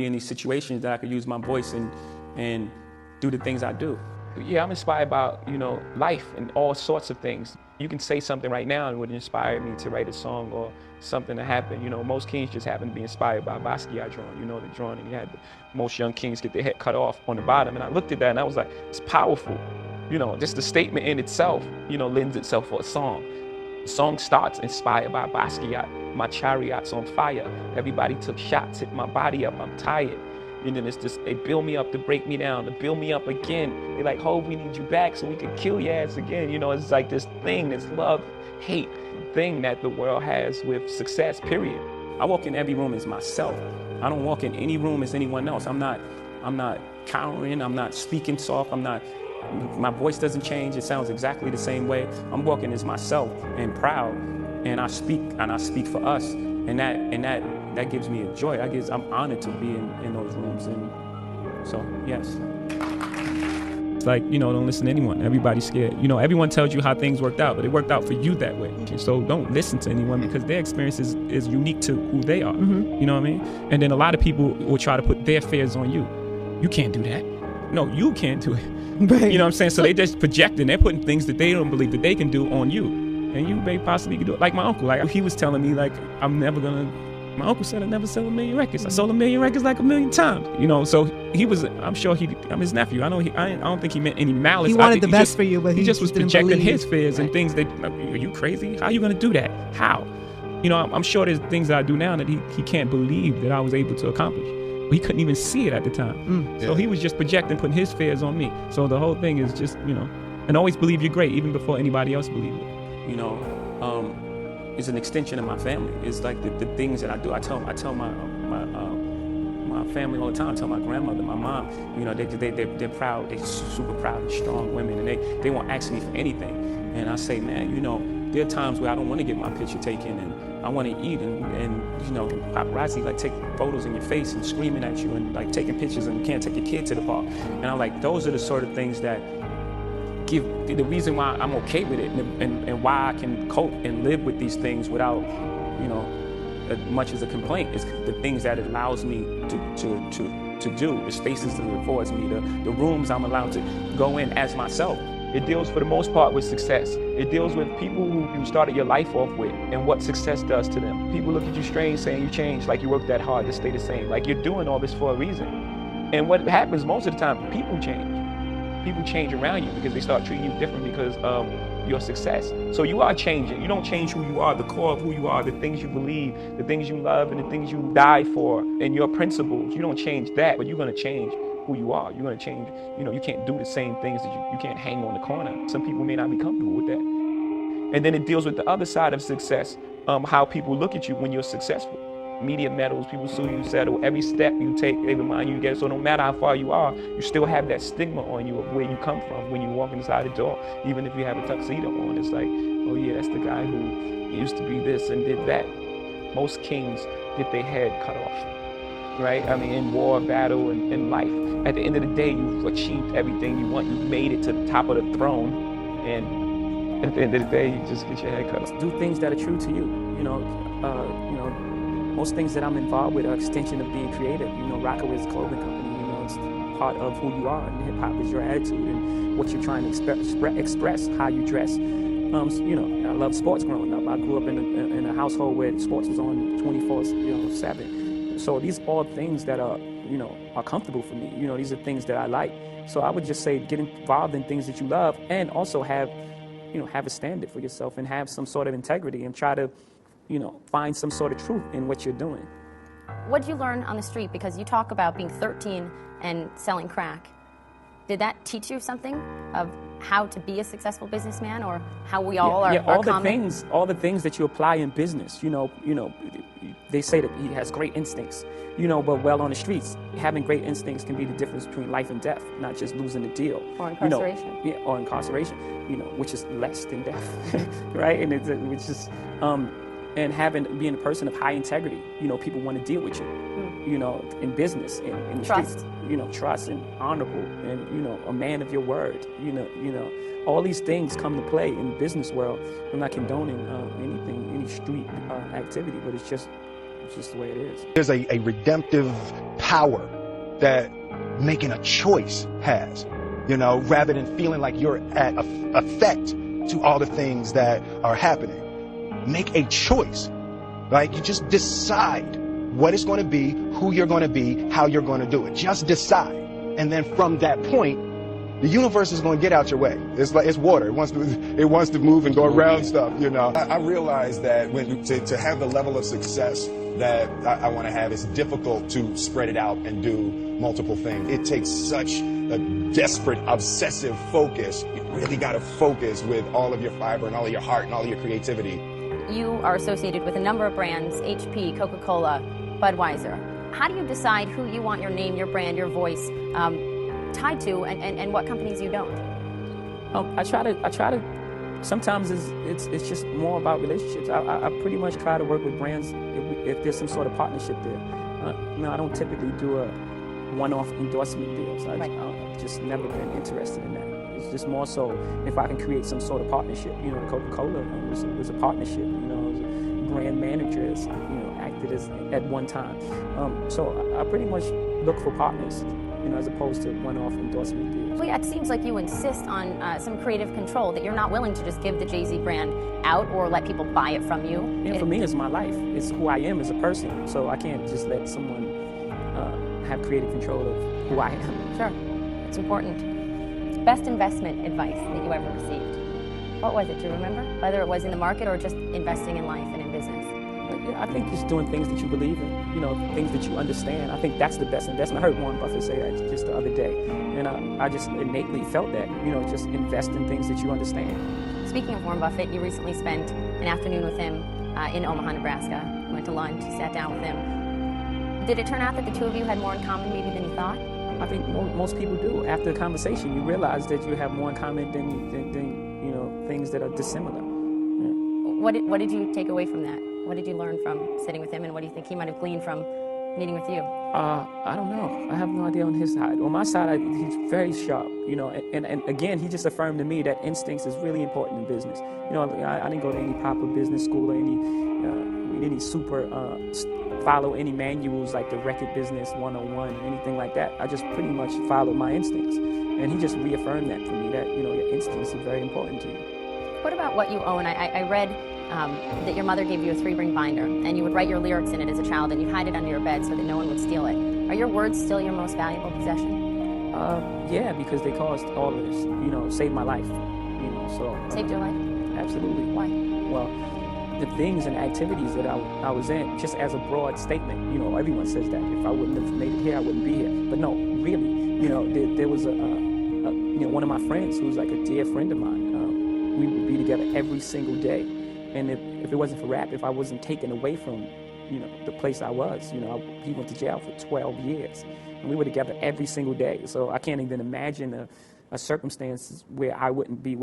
be in these situations that I could use my voice and do the things I do. Yeah, I'm inspired by, life and all sorts of things. You can say something right now and would inspire me to write a song or something to happen. Most kings just happen to be inspired by Basquiat drawing, the drawing, and you had most young kings get their head cut off on the bottom. And I looked at that and I was like, it's powerful. Just the statement in itself, lends itself for a song. The song starts inspired by Basquiat. My chariot's on fire. Everybody took shots, hit my body up, I'm tired. And then it's just, they build me up to break me down, to build me up again. They're like, Hov, we need you back so we can kill your ass again. It's like this thing, this love, hate thing that the world has with success, period. I walk in every room as myself. I don't walk in any room as anyone else. I'm not cowering, I'm not speaking soft, my voice doesn't change, it sounds exactly the same way. I'm walking as myself and proud, and I speak for us, and that gives me a joy. I'm honored to be in those rooms, and so yes. It's like, don't listen to anyone. Everybody's scared. Everyone tells you how things worked out, but it worked out for you that way. So don't listen to anyone because their experience is unique to who they are. Mm-hmm. You know what I mean? And then a lot of people will try to put their fears on you. You can't do that. No, you can't do it. Right. You know what I'm saying? So they just projecting, they're putting things that they don't believe that they can do on you. And you may possibly can do it. Like my uncle, he was telling me, my uncle said I never sell 1 million records. I sold 1 million records 1 million times. So I'm sure I'm his nephew. I don't think he meant any malice. He wanted the best for you, but he just was projecting his fears and right. things that, are you crazy? How are you going to do that? How? I'm sure there's things that I do now that he can't believe that I was able to accomplish. He couldn't even see it at the time. So he was just projecting, putting his fears on me. So the whole thing is just, and always believe you're great, even before anybody else believes it. It's an extension of my family. It's like the things that I do. I tell my family all the time. I tell my grandmother, my mom, they're proud. They're super proud and strong women, and they won't ask me for anything. And I say, man, there are times where I don't want to get my picture taken, and I want to eat, and paparazzi take photos in your face and screaming at you, and taking pictures, and you can't take your kid to the park. And I'm like, those are the sort of things that give the reason why I'm okay with it, and why I can cope and live with these things without, as much as a complaint, is the things that it allows me to do, the spaces that it affords me, the rooms I'm allowed to go in as myself. It deals for the most part with success. It deals with people who you started your life off with and what success does to them. People look at you strange saying you changed, like you worked that hard to stay the same, like you're doing all this for a reason. And what happens most of the time, people change. People change around you because they start treating you different because of your success. So you are changing. You don't change who you are, the core of who you are, the things you believe, the things you love, and the things you die for, and your principles. You don't change that, but you're going to change who you are. You're going to change, you can't do the same things that you can't hang on the corner. Some people may not be comfortable with that. And then it deals with the other side of success, how people look at you when you're successful. Media medals, people sue you, settle. Every step you take, they remind you get. So no matter how far you are, you still have that stigma on you of where you come from when you walk inside the door. Even if you have a tuxedo on, it's like, oh yeah, that's the guy who used to be this and did that. Most kings get their head cut off, right? In war, battle, and in life. At the end of the day, you've achieved everything you want. You've made it to the top of the throne, and at the end of the day, you just get your head cut off. Do things that are true to you. Most things that I'm involved with are extension of being creative. Rockaway's clothing company, it's part of who you are, and hip hop is your attitude and what you're trying to express, how you dress. I love sports growing up. I grew up in a household where sports was on 24/7. So these are all things that are comfortable for me. These are things that I like. So I would just say get involved in things that you love, and also have a standard for yourself and have some sort of integrity, and try to find some sort of truth in what you're doing. What did you learn on the street? Because you talk about being 13 and selling crack. Did that teach you something of how to be a successful businessman, or how we all are common? All the things that you apply in business. They say that he has great instincts. But on the streets, having great instincts can be the difference between life and death, not just losing a deal. Or incarceration. Or incarceration. Which is less than death, right? And which is and being a person of high integrity. People want to deal with you. In business, in the trust. Streets. Trust and honorable, and a man of your word. All these things come to play in the business world. I'm not condoning any street activity, but it's just It's just the way it is. There's a redemptive power that making a choice has, you know, rather than feeling like you're at effect to all the things that are happening. Make a choice, right? You just decide what it's going to be, who you're going to be, how you're going to do it. Just decide. And then from that point, the universe is going to get out your way. It's like, it's water. It wants to move and go around stuff, you know. I realize that to have the level of success that I want to have, it's difficult to spread it out and do multiple things. It takes such a desperate, obsessive focus. You really got to focus with all of your fiber and all of your heart and all of your creativity. You are associated with a number of brands, HP, Coca-Cola, Budweiser. How do you decide who you want your name, your brand, your voice tied to, and what companies you don't? I try to. Sometimes it's just more about relationships. I pretty much try to work with brands if there's some sort of partnership there. No, I don't typically do a one-off endorsement deals. I've just never been interested in that. It's just more so if I can create some sort of partnership. You know, Coca-Cola was a partnership. You know, I was a brand manager, as, you know, acted as at one time. So I pretty much look for partners, you know, as opposed to one-off endorsement deals. Well, yeah, it seems like you insist on some creative control, that you're not willing to just give the Jay-Z brand out or let people buy it from you. Yeah, for me, it's my life. It's who I am as a person. So I can't just let someone have creative control of who I am. Sure, it's important. Best investment advice that you ever received? What was it, do you remember? Whether it was in the market or just investing in life and in business? Yeah, I think just doing things that you believe in, you know, things that you understand. I think that's the best investment. I heard Warren Buffett say that just the other day, and I just innately felt that, you know, just invest in things that you understand. Speaking of Warren Buffett, you recently spent an afternoon with him in Omaha, Nebraska. You went to lunch, you sat down with him. Did it turn out that the two of you had more in common maybe than you thought? I think most people do. After the conversation, you realize that you have more in common than you know, things that are dissimilar. Yeah. What did you take away from that? What did you learn from sitting with him, and what do you think he might have gleaned from meeting with you? I don't know. I have no idea on his side. On my side, he's very sharp, you know, and again, he just affirmed to me that instincts is really important in business. You know, I didn't go to any proper business school or any super follow any manuals like the Record Business 101 or anything like that. I just pretty much followed my instincts, and he just reaffirmed that for me, that, you know, your instincts are very important to you. What about what you own? I read that your mother gave you a 3-ring binder, and you would write your lyrics in it as a child, and you'd hide it under your bed so that no one would steal it. Are your words still your most valuable possession? Yeah, because they caused all of this. You know, saved my life. You know, so saved your life? Absolutely. Why? Well, the things and activities that I was in, just as a broad statement, you know, everyone says that. If I wouldn't have made it here, I wouldn't be here. But no, really, you know, there was you know, one of my friends who was like a dear friend of mine. We would be together every single day. And if it wasn't for rap, if I wasn't taken away from, you know, the place I was, you know, he went to jail for 12 years. And we were together every single day. So I can't even imagine a circumstance where I wouldn't be